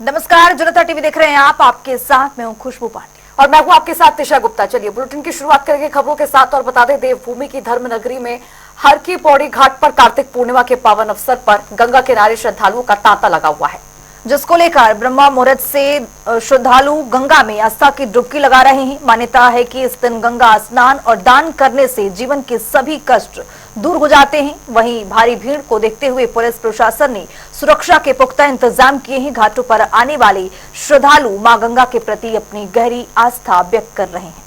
नमस्कार, जनता टीवी देख रहे हैं आप। आपके साथ मैं हूं खुशबू पांडे और मैं हूं आपके साथ तिशा गुप्ता। चलिए बुलेटिन की शुरुआत करेंगे खबरों के साथ और बता दें, देवभूमि की धर्म नगरी में हर की पौड़ी घाट पर कार्तिक पूर्णिमा के पावन अवसर पर गंगा किनारे श्रद्धालुओं का तांता लगा हुआ है, जिसको लेकर ब्रह्मा मुहूर्त से श्रद्धालु गंगा में आस्था की डुबकी लगा रहे हैं। मान्यता है कि इस दिन गंगा स्नान और दान करने से जीवन के सभी कष्ट दूर हो जाते हैं। वहीं भारी भीड़ को देखते हुए पुलिस प्रशासन ने सुरक्षा के पुख्ता इंतजाम किए हैं। घाटों पर आने वाले श्रद्धालु मां गंगा के प्रति अपनी गहरी आस्था व्यक्त कर रहे हैं।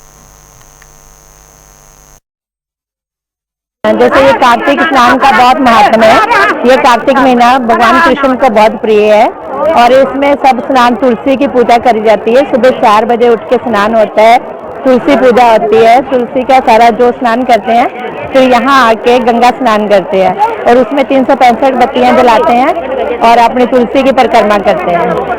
जैसे ये कार्तिक स्नान का बहुत महत्व है। ये कार्तिक महीना भगवान कृष्ण को बहुत प्रिय है और इसमें सब स्नान तुलसी की पूजा करी जाती है। सुबह 4 बजे उठ के स्नान होता है, तुलसी पूजा होती है। तुलसी का सारा जो स्नान करते हैं फिर यहाँ आके गंगा स्नान करते हैं और उसमें 365 बत्तियां जलाते हैं और अपनी तुलसी की परिक्रमा करते हैं।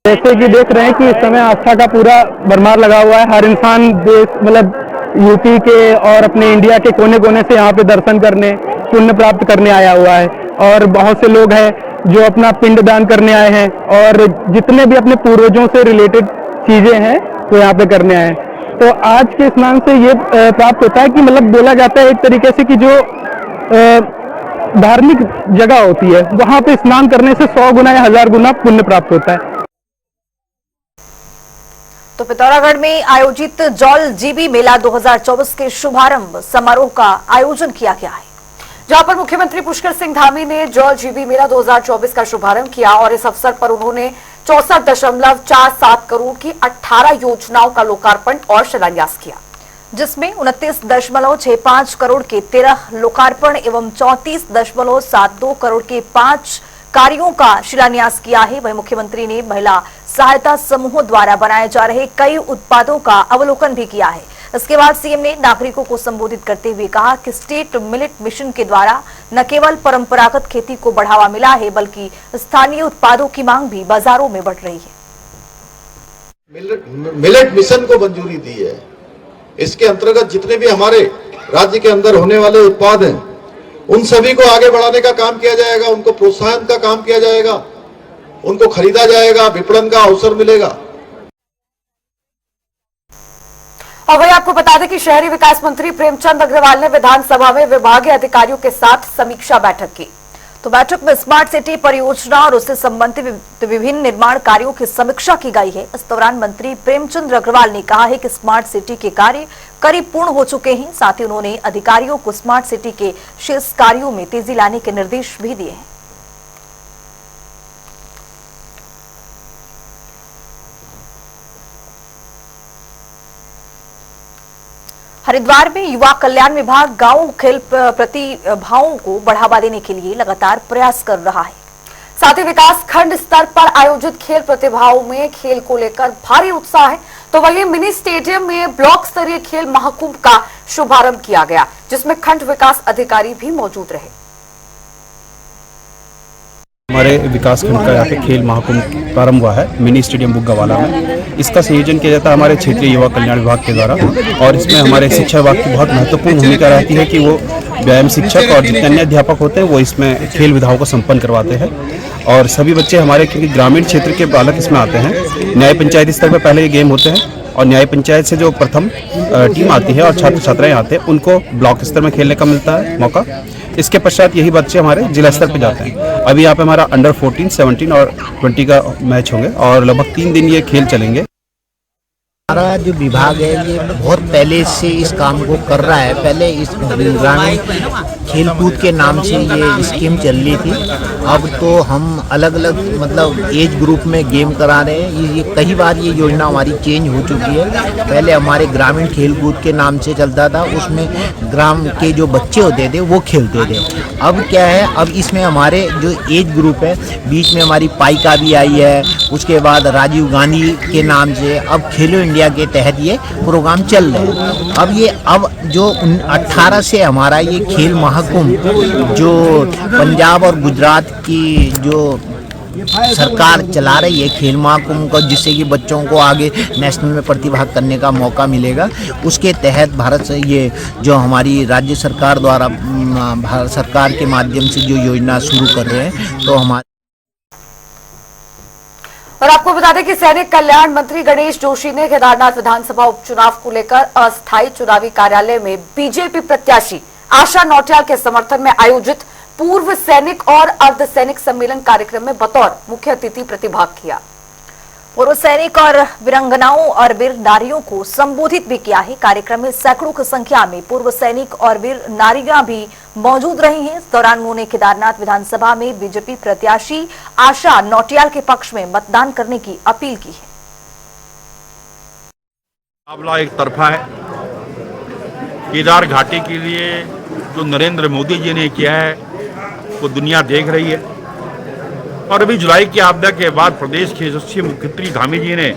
जैसे कि देख रहे हैं कि इस समय आस्था का पूरा भरमार लगा हुआ है। हर इंसान देश मतलब यूपी के और अपने इंडिया के कोने कोने से यहाँ पे दर्शन करने, पुण्य प्राप्त करने आया हुआ है और बहुत से लोग हैं जो अपना पिंड दान करने आए हैं और जितने भी अपने पूर्वजों से रिलेटेड चीजें हैं वो यहाँ पे करने आए हैं। तो आज के स्नान से ये प्राप्त होता है कि मतलब बोला जाता है एक तरीके से कि जो धार्मिक जगह होती है वहां पे स्नान करने से 100 गुना या 1000 गुना पुण्य प्राप्त होता है। तो पिथौरागढ़ में आयोजित जौल जीबी मेला 2024 के शुभारंभ समारोह का आयोजन किया गया है, जहां पर मुख्यमंत्री पुष्कर सिंह धामी ने जौल जीबी मेला 2024 का शुभारंभ किया और इस अवसर पर उन्होंने 64.47 करोड़ की 18 योजनाओं का लोकार्पण और शिलान्यास किया, जिसमें 29.65 करोड़ के 13 लोकार्पण एवं 34.72 करोड़ के 5 कार्यों का शिलान्यास किया है। वहीं मुख्यमंत्री ने महिला सहायता समूहों द्वारा बनाए जा रहे कई उत्पादों का अवलोकन भी किया है। इसके बाद सीएम ने नागरिकों को संबोधित करते हुए कहा कि स्टेट मिलेट मिशन के द्वारा न केवल परंपरागत खेती को बढ़ावा मिला है, बल्कि स्थानीय उत्पादों की मांग भी बाजारों में बढ़ रही है। मिलेट मिशन को मंजूरी दी है। इसके अंतर्गत जितने भी हमारे राज्य के अंदर होने वाले उत्पाद हैं उन सभी को आगे बढ़ाने का काम किया जाएगा, उनको प्रोत्साहन का काम किया जाएगा, उनको खरीदा जाएगा, विपणन का अवसर मिलेगा। और वही आपको बता दें कि शहरी विकास मंत्री प्रेमचंद अग्रवाल ने विधानसभा में विभागीय अधिकारियों के साथ समीक्षा बैठक की। तो बैठक में स्मार्ट सिटी परियोजना और उससे संबंधित विभिन्न निर्माण कार्यों की समीक्षा की गई है। इस दौरान मंत्री प्रेमचंद अग्रवाल ने कहा है कि स्मार्ट सिटी के कार्य करीब पूर्ण हो चुके हैं। साथ ही उन्होंने अधिकारियों को स्मार्ट सिटी के शेष कार्यों में तेजी लाने के निर्देश भी दिए हैं। हरिद्वार में युवा कल्याण विभाग गांव खेल प्रतिभाओं को बढ़ावा देने के लिए लगातार प्रयास कर रहा है। साथ ही विकास खंड स्तर पर आयोजित खेल प्रतिभाओं में खेल को लेकर भारी उत्साह है। तो वहीं मिनी स्टेडियम में ब्लॉक स्तरीय खेल महाकुंभ का शुभारंभ किया गया, जिसमें खंड विकास अधिकारी भी मौजूद रहे। हमारे विकास खंड का यहाँ पे खेल महाकुंभ प्रारंभ हुआ है मिनी स्टेडियम बुग्गावाला में। इसका संयोजन किया जाता है हमारे क्षेत्रीय युवा कल्याण विभाग के द्वारा और इसमें हमारे शिक्षा विभाग की बहुत महत्वपूर्ण भूमिका रहती है कि वो व्यायाम शिक्षक और जितने अन्य अध्यापक होते हैं वो इसमें खेल विधाओं को संपन्न करवाते हैं। और सभी बच्चे हमारे क्योंकि ग्रामीण क्षेत्र के बालक इसमें आते हैं। न्याय पंचायती स्तर पर पहले ये गेम होते हैं और न्याय पंचायत से जो प्रथम टीम आती है और छात्र छात्राएं आते हैं उनको ब्लॉक स्तर में खेलने का मिलता है मौका। इसके पश्चात यही बच्चे हमारे जिला स्तर पर जाते हैं। अभी यहाँ पे हमारा अंडर 14, 17 और 20 का मैच होंगे और लगभग 3 दिन ये खेल चलेंगे। हमारा जो विभाग है ये बहुत पहले से इस काम को कर रहा है। पहले इस ग्रामीण खेल कूद के नाम से ये स्कीम चल रही थी। अब तो हम अलग अलग मतलब एज ग्रुप में गेम करा रहे हैं। ये कई बार ये योजना हमारी चेंज हो चुकी है। पहले हमारे ग्रामीण खेल कूद के नाम से चलता था, उसमें ग्राम के जो बच्चे होते थे वो खेलते थे। अब क्या है, अब इसमें हमारे जो एज ग्रुप है, बीच में हमारी पाइका भी आई है, उसके बाद राजीव गांधी के नाम से अब खेलो इंडिया के तहत ये प्रोग्राम चल रहे हैं। अब जो 18 से हमारा ये खेल महाकुंभ जो पंजाब और गुजरात की जो सरकार चला रही है खेल महाकुंभ को, जिससे कि बच्चों को आगे नेशनल में प्रतिभाग करने का मौका मिलेगा। उसके तहत भारत से ये जो हमारी राज्य सरकार द्वारा भारत सरकार के माध्यम से जो योजना शुरू कर रहे हैं, तो हमारे और आपको बता दें कि सैनिक कल्याण मंत्री गणेश जोशी ने केदारनाथ विधानसभा उपचुनाव को लेकर अस्थायी चुनावी कार्यालय में बीजेपी प्रत्याशी आशा नौटियाल के समर्थन में आयोजित पूर्व सैनिक और अर्धसैनिक सम्मेलन कार्यक्रम में बतौर मुख्य अतिथि प्रतिभाग किया। पूर्व सैनिक और वीरांगनाओं और वीर नारियों को संबोधित भी किया है। कार्यक्रम में सैकड़ों की संख्या में पूर्व सैनिक और वीर नारियां भी मौजूद रही हैं। इस दौरान उन्होंने केदारनाथ विधानसभा में बीजेपी प्रत्याशी आशा नौटियाल के पक्ष में मतदान करने की अपील की है। मुकाबला एक तरफा है। केदार घाटी के लिए जो नरेंद्र मोदी जी ने किया है वो दुनिया देख रही है, और अभी जुलाई की आपदा के बाद प्रदेश के यशस्वी मुख्यमंत्री धामी जी ने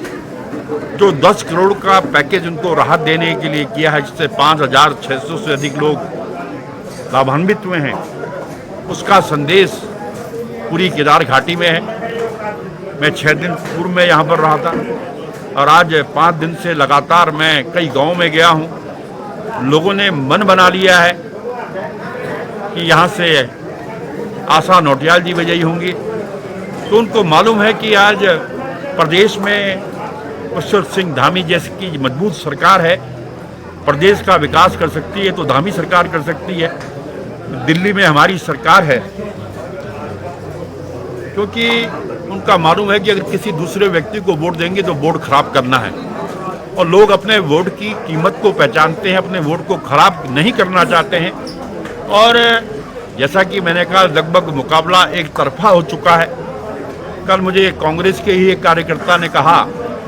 जो 10 करोड़ का पैकेज उनको राहत देने के लिए किया है, जिससे 5,600 से अधिक लोग लाभान्वित हुए हैं, उसका संदेश पूरी केदार घाटी में है। मैं 6 दिन पूर्व में यहाँ पर रहा था और आज 5 दिन से लगातार मैं कई गाँव में गया हूँ। लोगों ने मन बना लिया है कि यहाँ से आशा नौटियाल जी विजयी होंगी, तो उनको मालूम है कि आज प्रदेश में पुष्कर सिंह धामी जैसी की मजबूत सरकार है, प्रदेश का विकास कर सकती है तो धामी सरकार कर सकती है। दिल्ली में हमारी सरकार है, क्योंकि उनका मालूम है कि अगर किसी दूसरे व्यक्ति को वोट देंगे तो वोट खराब करना है, और लोग अपने वोट की कीमत को पहचानते हैं, अपने वोट को खराब नहीं करना चाहते हैं। और जैसा कि मैंने कहा, लगभग मुकाबला एक तरफा हो चुका है। कल मुझे कांग्रेस के ही एक कार्यकर्ता ने कहा,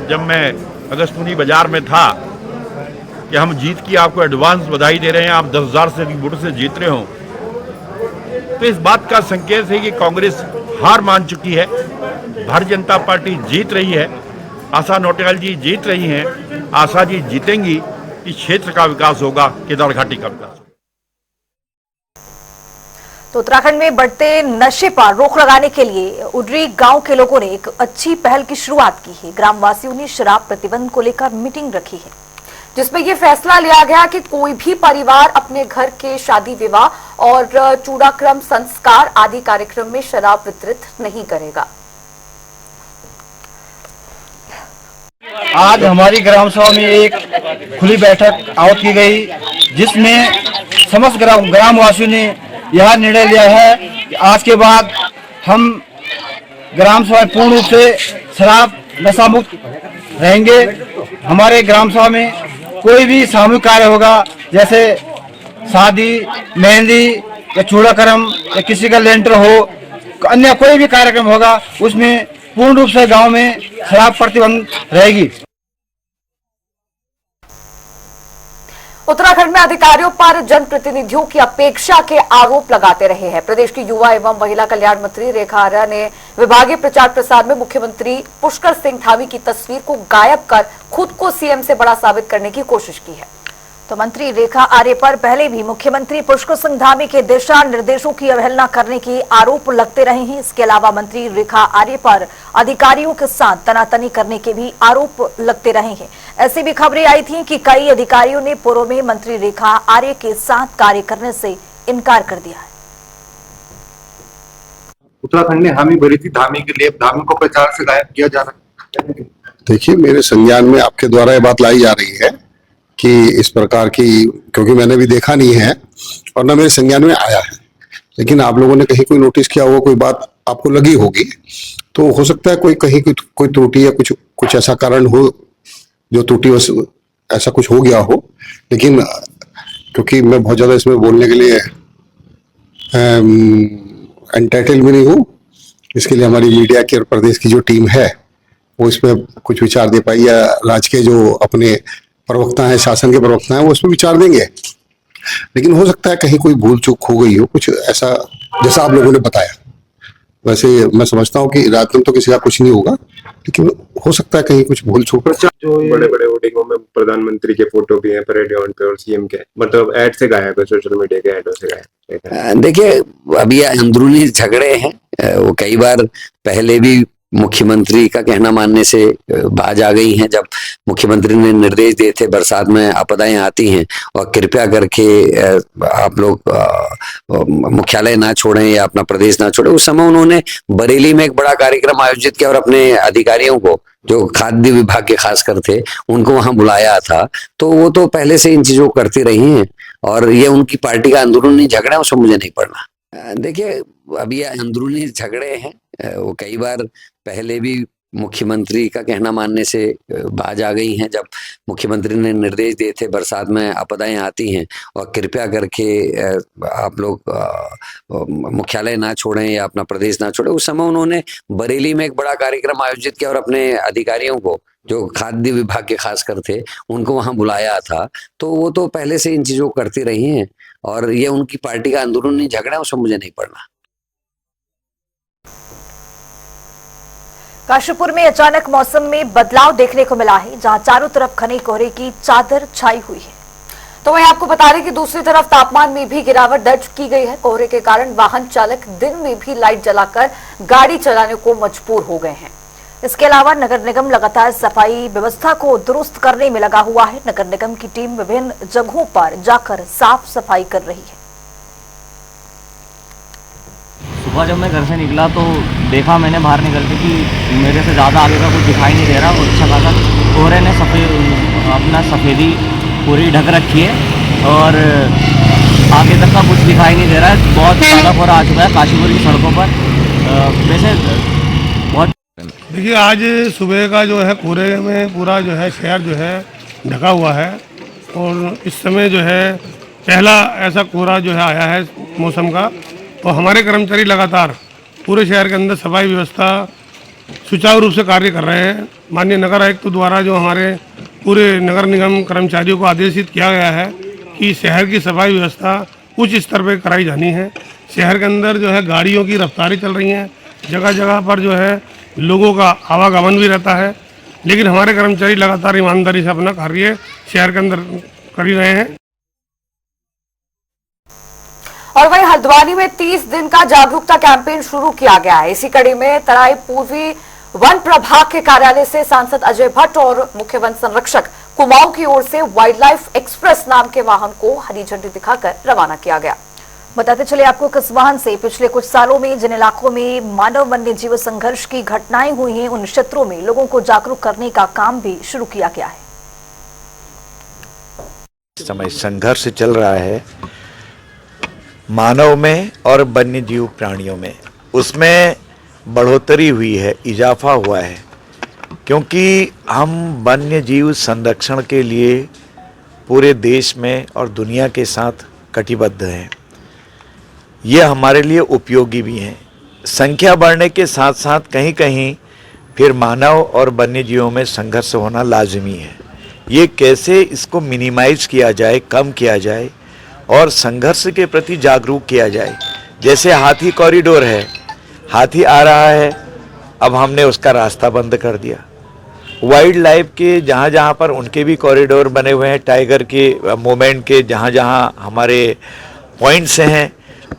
जब मैं अगस्तपुरी बाजार में था, कि हम जीत की आपको एडवांस बधाई दे रहे हैं, आप 10,000 से अधिक वोट से जीत रहे हो। तो इस बात का संकेत है कि कांग्रेस हार मान चुकी है, भारतीय जनता पार्टी जीत रही है, आशा नौटियाल जी जीत रही हैं, आशा जी जीतेंगी। इस क्षेत्र का विकास होगा, केदार घाटी का विकास। तो उत्तराखंड में बढ़ते नशे पर रोक लगाने के लिए उडरी गांव के लोगों ने एक अच्छी पहल की शुरुआत की है। ग्रामवासियों ने शराब प्रतिबंध को लेकर मीटिंग रखी है, जिसमें यह फैसला लिया गया कि कोई भी परिवार अपने घर के शादी विवाह और चूड़ाक्रम संस्कार आदि कार्यक्रम में शराब वितरित नहीं करेगा। आज हमारी ग्राम सभा में एक खुली बैठक आयोजित की गई, जिसमें समस्त ग्रामवासियों ने यह निर्णय लिया है कि आज के बाद हम ग्राम सभा पूर्ण रूप से शराब नशा मुक्त रहेंगे। हमारे ग्राम सभा में कोई भी सामूहिक कार्य होगा, जैसे शादी, मेहंदी या चूड़ाक्रम या किसी का लेंटर हो, अन्य कोई भी कार्यक्रम होगा, उसमें पूर्ण रूप से गांव में शराब प्रतिबंध रहेगी। उत्तराखंड में अधिकारियों पर जनप्रतिनिधियों की अपेक्षा के आरोप लगाते रहे हैं। प्रदेश की युवा एवं महिला कल्याण मंत्री रेखा आर्या ने विभागीय प्रचार प्रसार में मुख्यमंत्री पुष्कर सिंह धामी की तस्वीर को गायब कर खुद को सीएम से बड़ा साबित करने की कोशिश की है। तो मंत्री रेखा आर्य पर पहले भी मुख्यमंत्री पुष्कर सिंह धामी के दिशा निर्देशों की अवहेलना करने के आरोप लगते रहे हैं। इसके अलावा मंत्री रेखा आर्य पर अधिकारियों के साथ तनातनी करने के भी आरोप लगते रहे हैं। ऐसी भी खबरें आई थी कि कई अधिकारियों ने पूर्व में मंत्री रेखा आर्य के साथ कार्य करने से इनकार कर दिया है। उत्तराखंड ने हामी भरी थी, धामी के लिए धामी को प्रचार से गायब किया जा रहा है। देखिए, मेरे संज्ञान में आपके द्वारा ये बात लाई जा रही है कि इस प्रकार की, क्योंकि मैंने भी देखा नहीं है और ना मेरे संज्ञान में आया है, लेकिन आप लोगों ने कहीं कोई नोटिस किया होगा, कोई बात आपको लगी होगी, तो हो सकता है कोई कहीं कोई त्रुटि या कुछ ऐसा कारण हो जो त्रुटि ऐसा कुछ हो गया हो। लेकिन क्योंकि मैं बहुत ज्यादा इसमें बोलने के लिए एंटाइटल भी नहीं हूँ, इसके लिए हमारी मीडिया की और प्रदेश की जो टीम है वो इसमें कुछ विचार दे पाई, या राज्य के जो अपने प्रवक्ता हैं, शासन के प्रवक्ता हैं, वो इसमें विचार देंगे। लेकिन हो सकता है कहीं कोई भूल चूक हो गई हो, कुछ ऐसा जैसा आप लोगों ने बताया। वैसे मैं समझता हूँ कि रात में तो किसी का कुछ नहीं होगा, लेकिन हो सकता है कहीं कुछ भूल चूक। जो बड़े बड़े होर्डिंगों में प्रधानमंत्री के फोटो भी हैं, परेड ग्राउंड पे और सीएम के, मतलब ऐड से गायब है, सोशल मीडिया के ऐडों से गायब। देखिए, अभी अंदरूनी झगड़े हैं। वो कई बार पहले भी मुख्यमंत्री का कहना मानने से बाज आ गई हैं। जब मुख्यमंत्री ने निर्देश दिए थे बरसात में आपदाएं आती हैं और कृपया करके आप लोग मुख्यालय ना छोड़ें या अपना प्रदेश ना छोड़ें, उस समय उन्होंने बरेली में एक बड़ा कार्यक्रम आयोजित किया और अपने अधिकारियों को, जो खाद्य विभाग के खासकर थे, उनको वहां बुलाया था। तो वो तो पहले से इन चीजों को करती रही हैं और ये उनकी पार्टी का अंदरूनी झगड़ा है, उसमें मुझे नहीं पड़ना। देखिए, अभी अंदरूनी झगड़े हैं। वो कई बार पहले भी मुख्यमंत्री का कहना मानने से बाज आ गई हैं। जब मुख्यमंत्री ने निर्देश दिए थे बरसात में आपदाएं आती हैं और कृपया करके आप लोग मुख्यालय ना छोड़ें या अपना प्रदेश ना छोड़ें, उस समय उन्होंने बरेली में एक बड़ा कार्यक्रम आयोजित किया और अपने अधिकारियों को, जो खाद्य विभाग के खासकर थे, उनको वहां बुलाया था। तो वो तो पहले से इन चीजों को करती रही हैं और ये उनकी पार्टी का अंदरूनी झगड़ा है, उसमें मुझे नहीं पड़ना। काशीपुर में अचानक मौसम में बदलाव देखने को मिला है, जहां चारों तरफ घने कोहरे की चादर छाई हुई है। तो वहीं आपको बता दें कि दूसरी तरफ तापमान में भी गिरावट दर्ज की गई है। कोहरे के कारण वाहन चालक दिन में भी लाइट जलाकर गाड़ी चलाने को मजबूर हो गए हैं। इसके अलावा नगर निगम लगातार सफाई व्यवस्था को दुरुस्त करने में लगा हुआ है। नगर निगम की टीम विभिन्न जगहों पर जाकर साफ सफाई कर रही है। सुबह जब मैं घर से निकला तो देखा मैंने बाहर निकल के कि मेरे से ज़्यादा आगे का कुछ दिखाई नहीं दे रहा और अच्छा खासा कोहरे ने अपना सफ़ेदी पूरी ढक रखी है और आगे तक का कुछ दिखाई नहीं दे रहा है। बहुत ज़्यादा कोहरा आ चुका है काशीपुर की सड़कों पर। वैसे बहुत देखिए, आज सुबह का जो है कोहरे में पूरा जो है शहर जो है ढका हुआ है और इस समय जो है पहला ऐसा कोहरा जो है आया है मौसम का। और हमारे कर्मचारी लगातार पूरे शहर के अंदर सफाई व्यवस्था सुचारू रूप से कार्य कर रहे हैं। माननीय नगर आयुक्त द्वारा जो हमारे पूरे नगर निगम कर्मचारियों को आदेशित किया गया है कि शहर की सफाई व्यवस्था उच्च स्तर पर कराई जानी है। शहर के अंदर जो है गाड़ियों की रफ्तारी चल रही हैं, जगह जगह पर जो है लोगों का आवागमन भी रहता है, लेकिन हमारे कर्मचारी लगातार ईमानदारी से अपना कार्य शहर के अंदर कर ही रहे हैं। और वहीं हल्द्वानी में 30 दिन का जागरूकता कैंपेन शुरू किया गया है। इसी कड़ी में तराई पूर्वी वन प्रभाग के कार्यालय से सांसद अजय भट्ट और मुख्य वन संरक्षक कुमाऊं की ओर से वाइल्ड लाइफ एक्सप्रेस नाम के वाहन को हरी झंडी दिखाकर रवाना किया गया। बताते चले आपको कि इस वाहन से पिछले कुछ सालों में जिन इलाकों में मानव वन्य जीव संघर्ष की घटनाएं हुई हैं, उन क्षेत्रों में लोगों को जागरूक करने का काम भी शुरू किया गया है। इस समय संघर्ष चल रहा है मानव में और वन्य जीव प्राणियों में, उसमें बढ़ोतरी हुई है, इजाफा हुआ है, क्योंकि हम वन्य जीव संरक्षण के लिए पूरे देश में और दुनिया के साथ कटिबद्ध हैं। ये हमारे लिए उपयोगी भी हैं। संख्या बढ़ने के साथ साथ कहीं कहीं फिर मानव और वन्य जीवों में संघर्ष होना लाजमी है। ये कैसे इसको मिनिमाइज किया जाए, कम किया जाए और संघर्ष के प्रति जागरूक किया जाए। जैसे हाथी कॉरिडोर है, हाथी आ रहा है, अब हमने उसका रास्ता बंद कर दिया। वाइल्ड लाइफ के जहाँ जहाँ पर उनके भी कॉरिडोर बने हुए हैं, टाइगर के मूवमेंट के जहाँ जहाँ हमारे पॉइंट्स हैं,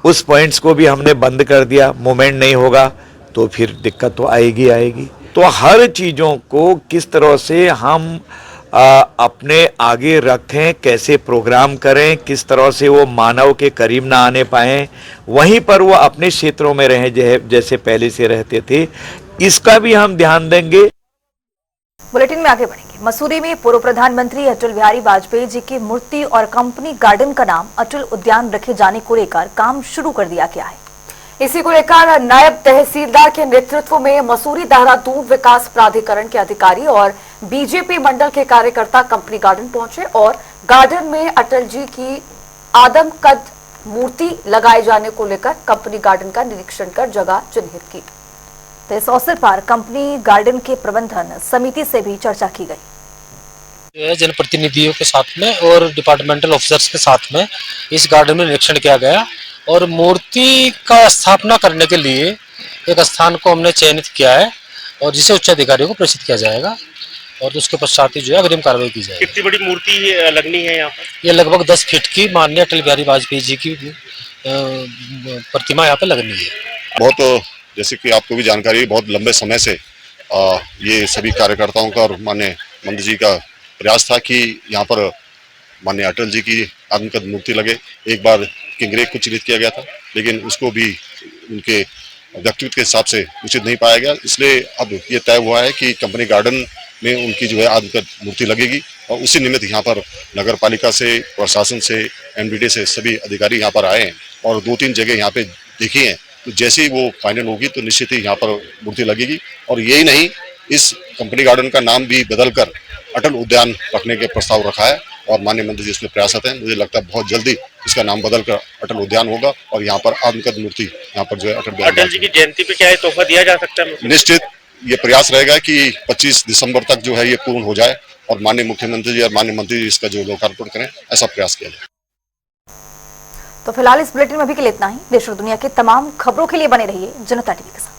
उस पॉइंट्स को भी हमने बंद कर दिया। मूवमेंट नहीं होगा तो फिर दिक्कत तो आएगी आएगी। तो हर चीज़ों को किस तरह से हम अपने आगे रखें, कैसे प्रोग्राम करें, किस तरह से वो मानव के करीब ना आने पाएँ, वहीं पर वो अपने क्षेत्रों में रहें जैसे पहले से रहते थे, इसका भी हम ध्यान देंगे। बुलेटिन में आगे बढ़ेंगे। मसूरी में पूर्व प्रधानमंत्री अटल बिहारी वाजपेयी जी की मूर्ति और कंपनी गार्डन का नाम अटल उद्यान रखे जाने को लेकर काम शुरू कर दिया गया है। इसी को लेकर नायब तहसीलदार के नेतृत्व में मसूरी देहरादून विकास प्राधिकरण के अधिकारी और बीजेपी मंडल के कार्यकर्ता कंपनी गार्डन पहुंचे और गार्डन में अटल जी की आदमकद मूर्ति लगाए जाने को लेकर कंपनी गार्डन का निरीक्षण कर जगह चिन्हित की। तो इस अवसर पर कंपनी गार्डन के प्रबंधन समिति से भी चर्चा की गई। जनप्रतिनिधियों के साथ में और डिपार्टमेंटल ऑफिसर्स के साथ में इस गार्डन में निरीक्षण किया गया और मूर्ति का स्थापना करने के लिए एक स्थान को हमने चयनित किया है और जिसे उच्च अधिकारियों को प्रेषित किया जाएगा और उसके पश्चात ही जो है अग्रिम कार्रवाई की जाएगी। कितनी बड़ी मूर्ति लगनी है यहाँ पर? ये लगभग 10 फीट की माननीय अटल बिहारी वाजपेयी जी की प्रतिमा यहाँ पे लगनी है। बहुत, जैसे कि आपको भी जानकारी है, बहुत लंबे समय से ये सभी कार्यकर्ताओं का और माननीय मंत्री जी का प्रयास था कि यहाँ पर माननीय अटल जी की आत्मकद मूर्ति लगे। एक बार किंगरेक को चिन्हित किया गया था, लेकिन उसको भी उनके व्यक्तित्व के हिसाब से उचित नहीं पाया गया। इसलिए अब ये तय हुआ है कि कंपनी गार्डन में उनकी जो है आत्मकद मूर्ति लगेगी और उसी निमित्त यहाँ पर नगर पालिका से, प्रशासन से, एमडीडी से सभी अधिकारी यहाँ पर आए हैं और 2-3 जगह यहाँ पे देखी हैं। तो जैसे ही वो फाइनल होगी तो निश्चित ही यहाँ पर मूर्ति लगेगी। और यही नहीं, इस कंपनी गार्डन का नाम भी बदलकर अटल उद्यान रखने के प्रस्ताव रखा है और माननीय मंत्री जी इसमें प्रयासरत हैं। मुझे लगता है बहुत जल्दी इसका नाम बदलकर अटल उद्यान होगा और यहाँ पर आत्मकद मूर्ति यहाँ पर जो है अटल जी की जयंती पे क्या तोहफा दिया जा सकता है? निश्चित ये प्रयास रहेगा कि 25 दिसंबर तक जो है ये पूर्ण हो जाए और माननीय मुख्यमंत्री जी और माननीय मंत्री जी इसका जो लोकार्पण करें, ऐसा प्रयास किया जाए। तो फिलहाल इस बुलेटिन में अभी के लिए इतना ही। देश और दुनिया की तमाम खबरों के लिए बने रहिए जनता टीवी के साथ।